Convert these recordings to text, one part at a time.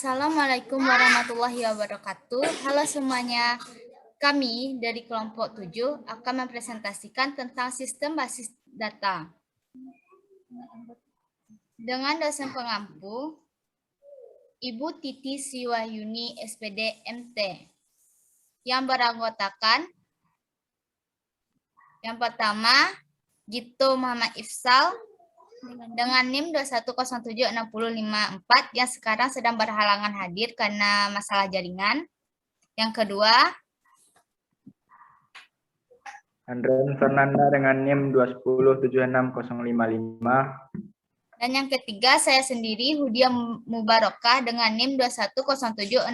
Assalamualaikum warahmatullahi wabarakatuh. Halo semuanya. Kami dari kelompok 7 akan mempresentasikan tentang sistem basis data. Dengan dosen pengampu, Ibu Titi Sriwahyuni, SPD MT, yang beranggotakan yang pertama, Gito Muhammad Ifsal, dengan NIM 2107654 yang sekarang sedang berhalangan hadir karena masalah jaringan. Yang kedua, Andren Fernanda dengan NIM 2107655. Dan yang ketiga, saya sendiri, Hudia Mubarokah dengan NIM 2107656.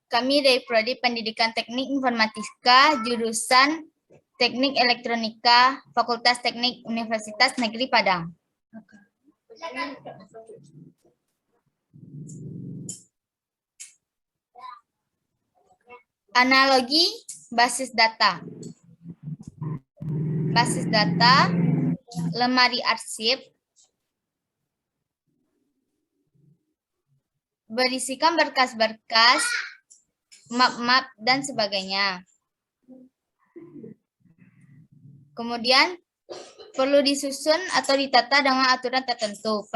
Kami dari Prodi Pendidikan Teknik Informatika, jurusan Teknik Elektronika, Fakultas Teknik Universitas Negeri Padang. Analogi basis data. Basis data, lemari arsip, berisikan berkas-berkas, map-map, dan sebagainya. Kemudian, perlu disusun atau ditata dengan aturan tertentu,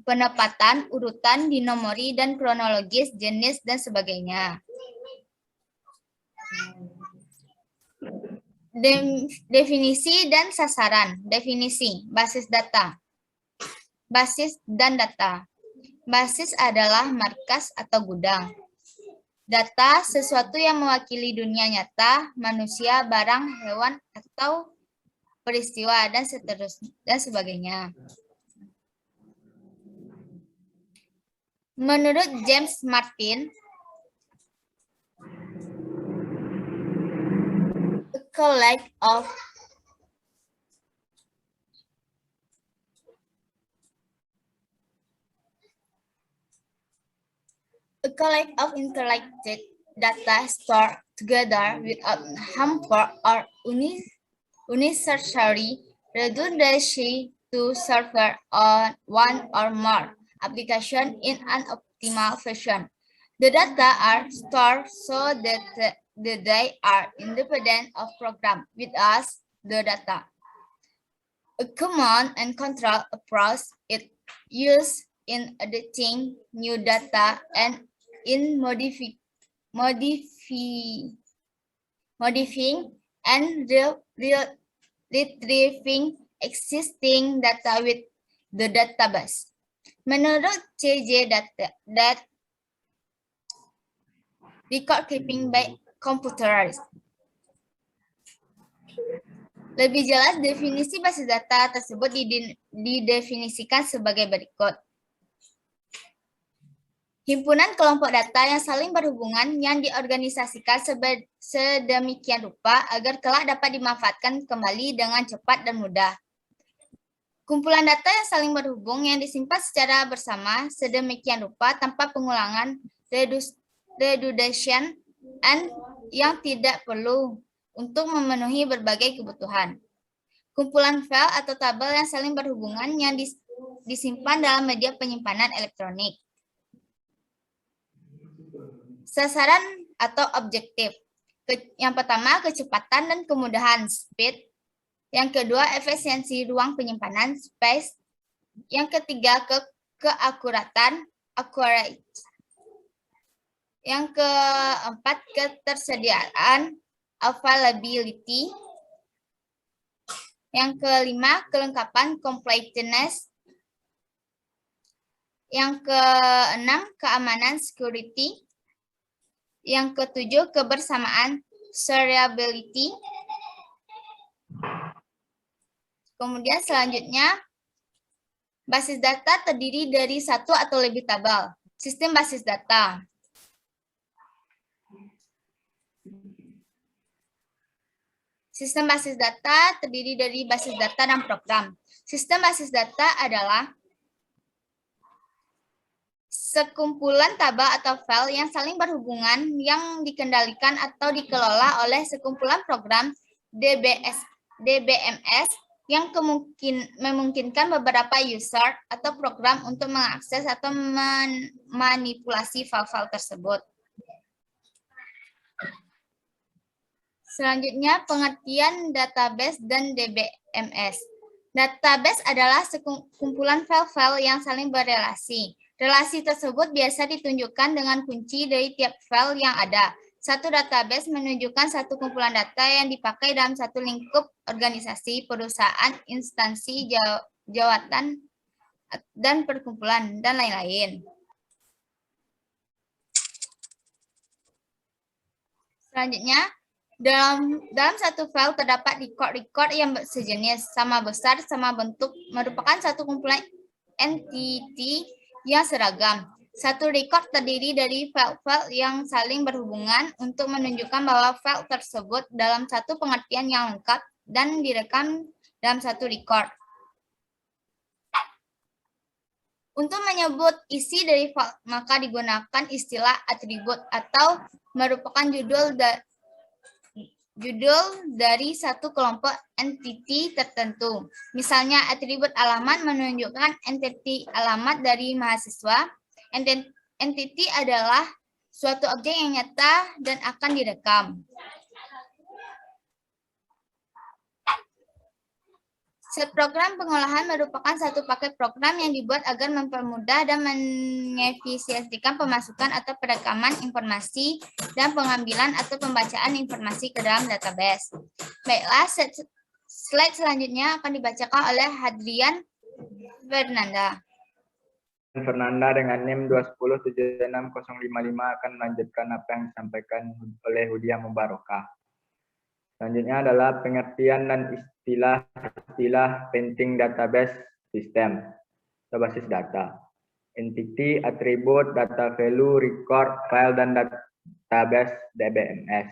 penempatan, urutan, dinomori, dan kronologis, jenis, dan sebagainya. Definisi dan sasaran. Definisi, basis data. Basis dan data. Basis adalah markas atau gudang. Data, sesuatu yang mewakili dunia nyata, manusia, barang, hewan, atau peristiwa, dan seterusnya, dan sebagainya. Menurut James Martin, a collect of interconnected data stored together without harmful or unnecessary redundancy to serve on one or more applications in an optimal fashion. The data are stored so that they are independent of program with us, the data. A command and control approach is used in editing new data and in modifying and retrieving existing data with the database. Menurut CJ that record keeping by computerized. Lebih jelas, definisi basis data tersebut didefinisikan sebagai berikut. Himpunan kelompok data yang saling berhubungan yang diorganisasikan sedemikian rupa agar kelak dapat dimanfaatkan kembali dengan cepat dan mudah. Kumpulan data yang saling berhubung yang disimpan secara bersama sedemikian rupa tanpa pengulangan, redundation, and yang tidak perlu untuk memenuhi berbagai kebutuhan. Kumpulan file atau tabel yang saling berhubungan yang disimpan dalam media penyimpanan elektronik. Sasaran atau objektif. Yang pertama, kecepatan dan kemudahan, speed. Yang kedua, efisiensi ruang penyimpanan, space. Yang ketiga, keakuratan, accurate. Yang keempat, ketersediaan, availability. Yang kelima, kelengkapan, completeness. Yang keenam, keamanan, security. Yang ketujuh, kebersamaan, shareability. Kemudian selanjutnya, basis data terdiri dari satu atau lebih tabel. Sistem basis data. Sistem basis data terdiri dari basis data dan program. Sistem basis data adalah sekumpulan tabel atau file yang saling berhubungan yang dikendalikan atau dikelola oleh sekumpulan program DBMS yang memungkinkan beberapa user atau program untuk mengakses atau memanipulasi file-file tersebut. Selanjutnya, pengertian database dan DBMS. Database adalah sekumpulan file-file yang saling berrelasi. Relasi tersebut biasa ditunjukkan dengan kunci dari tiap file yang ada. Satu database menunjukkan satu kumpulan data yang dipakai dalam satu lingkup organisasi, perusahaan, instansi, jawatan, dan perkumpulan, dan lain-lain. Selanjutnya, dalam satu file terdapat record-record yang sejenis, sama besar, sama bentuk, merupakan satu kumpulan entity yang seragam. Satu record terdiri dari file-file yang saling berhubungan untuk menunjukkan bahwa file tersebut dalam satu pengertian yang lengkap dan direkam dalam satu record. Untuk menyebut isi dari file, maka digunakan istilah atribut atau merupakan judul dari satu kelompok entity tertentu. Misalnya, atribut alamat menunjukkan entity alamat dari mahasiswa. Entity adalah suatu objek yang nyata dan akan direkam. Set program pengolahan merupakan satu paket program yang dibuat agar mempermudah dan mengefisiensikan pemasukan atau perekaman informasi dan pengambilan atau pembacaan informasi ke dalam database. Baiklah, slide selanjutnya akan dibacakan oleh Hadrian Fernanda. Fernanda dengan NIM 210760055 akan melanjutkan apa yang disampaikan oleh Hudia Mubarokah. Selanjutnya adalah pengertian dan istilah penting database sistem atau basis data. Entity, atribut, data value, record, file, dan database DBMS.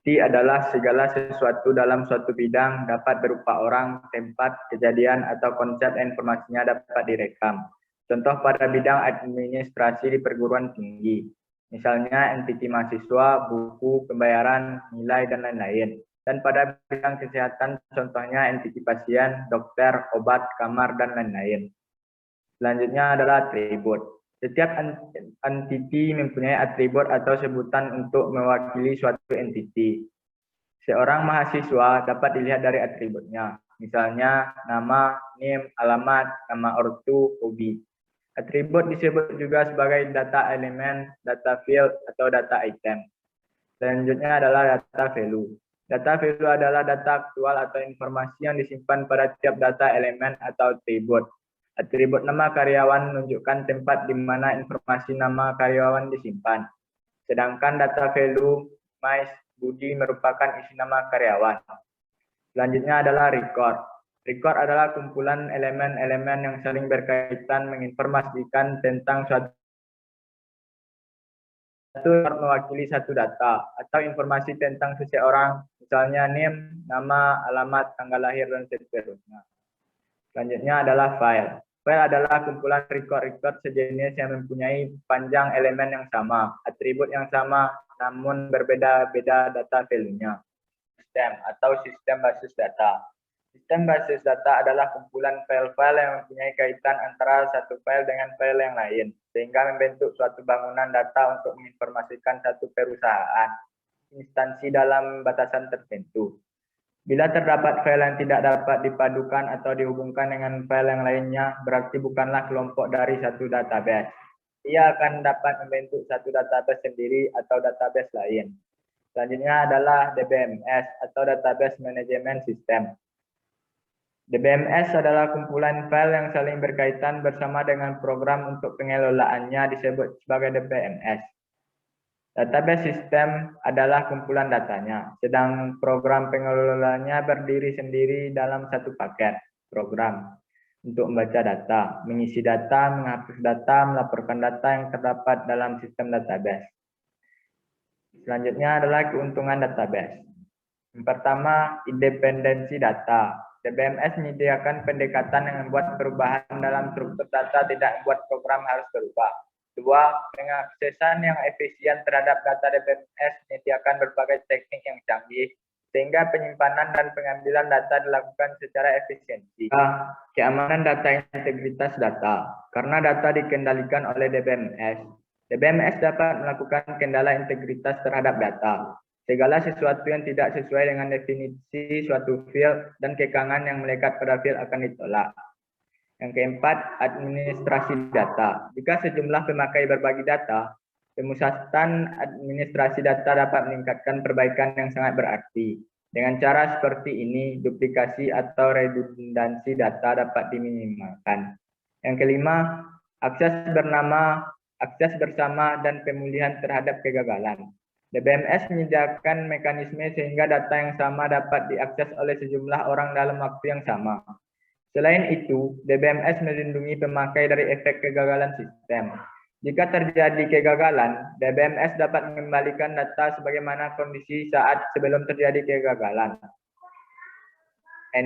Entity adalah segala sesuatu dalam suatu bidang, dapat berupa orang, tempat, kejadian, atau konsep informasinya dapat direkam. Contoh pada bidang administrasi di perguruan tinggi. Misalnya entity mahasiswa, buku, pembayaran, nilai, dan lain-lain. Dan pada bidang kesehatan, contohnya entiti pasien, dokter, obat, kamar, dan lain-lain. Selanjutnya adalah atribut. Setiap entiti mempunyai atribut atau sebutan untuk mewakili suatu entiti. Seorang mahasiswa dapat dilihat dari atributnya. Misalnya nama, NIM, alamat, nama ortu, hobi. Atribut disebut juga sebagai data elemen, data field, atau data item. Selanjutnya adalah data value. Data value adalah data aktual atau informasi yang disimpan pada tiap data elemen atau atribut. Atribut nama karyawan menunjukkan tempat di mana informasi nama karyawan disimpan. Sedangkan data value, Mais, Budi merupakan isi nama karyawan. Selanjutnya adalah record. Record adalah kumpulan elemen-elemen yang saling berkaitan menginformasikan tentang suatu mewakili satu data atau informasi tentang seseorang, misalnya NIM, nama, alamat, tanggal lahir, dan seterusnya. Selanjutnya adalah file. File adalah kumpulan record-record sejenis yang mempunyai panjang elemen yang sama, atribut yang sama, namun berbeda-beda data value-nya. Sistem atau sistem basis data. Sistem basis data adalah kumpulan file-file yang mempunyai kaitan antara satu file dengan file yang lain, sehingga membentuk suatu bangunan data untuk menginformasikan satu perusahaan, instansi dalam batasan tertentu. Bila terdapat file yang tidak dapat dipadukan atau dihubungkan dengan file yang lainnya, berarti bukanlah kelompok dari satu database. Ia akan dapat membentuk satu database sendiri atau database lain. Selanjutnya adalah DBMS atau Database Management System. DBMS adalah kumpulan file yang saling berkaitan bersama dengan program untuk pengelolaannya disebut sebagai DBMS. Database system adalah kumpulan datanya, sedang program pengelolanya berdiri sendiri dalam satu paket program untuk membaca data, mengisi data, menghapus data, melaporkan data yang terdapat dalam sistem database. Selanjutnya adalah keuntungan database. Yang pertama, independensi data. DBMS menyediakan pendekatan yang membuat perubahan dalam struktur data tidak membuat program harus berubah. Dua, pengaksesan yang efisien terhadap data DBMS menyediakan berbagai teknik yang canggih, sehingga penyimpanan dan pengambilan data dilakukan secara efisiensi. Keamanan data, integritas data. Karena data dikendalikan oleh DBMS, DBMS dapat melakukan kendala integritas terhadap data. Segala sesuatu yang tidak sesuai dengan definisi suatu field dan kekangan yang melekat pada field akan ditolak. Yang keempat, administrasi data. Jika sejumlah pemakai berbagi data, pemusatan administrasi data dapat meningkatkan perbaikan yang sangat berarti. Dengan cara seperti ini, duplikasi atau redundansi data dapat diminimalkan. Yang kelima, akses bersama dan pemulihan terhadap kegagalan. DBMS menyediakan mekanisme sehingga data yang sama dapat diakses oleh sejumlah orang dalam waktu yang sama. Selain itu, DBMS melindungi pemakai dari efek kegagalan sistem. Jika terjadi kegagalan, DBMS dapat mengembalikan data sebagaimana kondisi saat sebelum terjadi kegagalan. 6.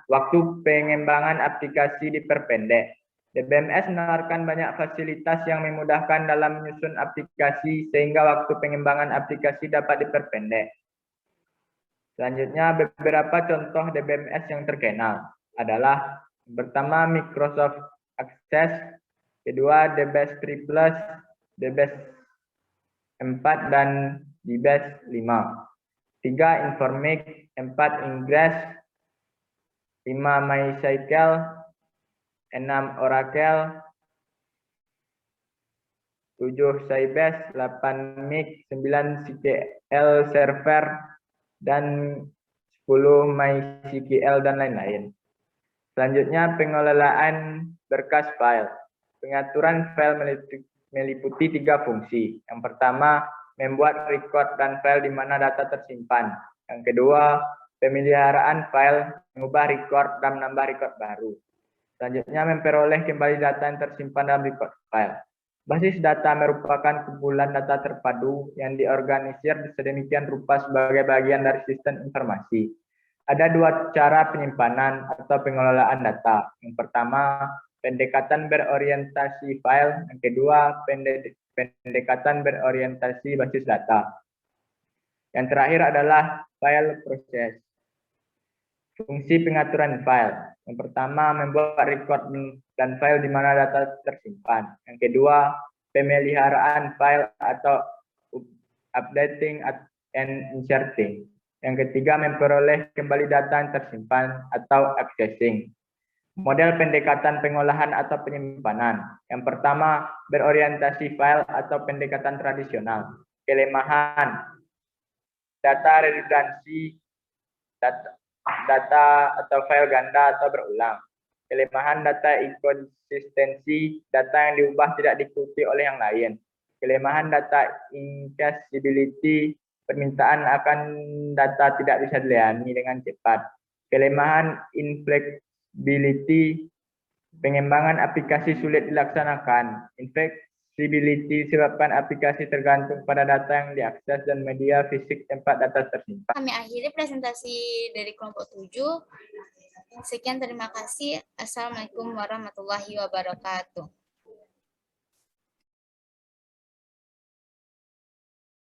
Waktu pengembangan aplikasi diperpendek. DBMS menawarkan banyak fasilitas yang memudahkan dalam menyusun aplikasi sehingga waktu pengembangan aplikasi dapat diperpendek. Selanjutnya, beberapa contoh DBMS yang terkenal adalah pertama Microsoft Access, kedua DBase 3+, DBase 4 dan DBase 5. 3 Informix, 4 Ingress, 5 MySQL, 6 Oracle, 7 Sybase, 8 Mix, 9 SQL Server, dan 10 MySQL dan lain-lain. Selanjutnya, pengelolaan berkas file. Pengaturan file meliputi 3 fungsi. Yang pertama, membuat record dan file di mana data tersimpan. Yang kedua, pemeliharaan file, mengubah record dan menambah record baru. Selanjutnya, memperoleh kembali data yang tersimpan dalam record file. Basis data merupakan kumpulan data terpadu yang diorganisir sedemikian rupa sebagai bagian dari sistem informasi. Ada 2 cara penyimpanan atau pengelolaan data. Yang pertama, pendekatan berorientasi file. Yang kedua, pendekatan berorientasi basis data. Yang terakhir adalah file proses. Fungsi pengaturan file. Yang pertama, membuat record dan file di mana data tersimpan. Yang kedua, pemeliharaan file atau updating and inserting. Yang ketiga, memperoleh kembali data yang tersimpan atau accessing. Model pendekatan pengolahan atau penyimpanan. Yang pertama, berorientasi file atau pendekatan tradisional. Kelemahan, data redundansi, data atau file ganda atau berulang. Kelemahan, data inkonsistensi, data yang diubah tidak diikuti oleh yang lain. Kelemahan, data incachability, permintaan akan data tidak bisa dilayani dengan cepat. Kelemahan inflexibility, pengembangan aplikasi sulit dilaksanakan. Inflexibility disebabkan aplikasi tergantung pada data yang diakses dan media fisik tempat data tersimpan. Kami akhiri presentasi dari kelompok 7. Sekian, terima kasih. Assalamualaikum warahmatullahi wabarakatuh.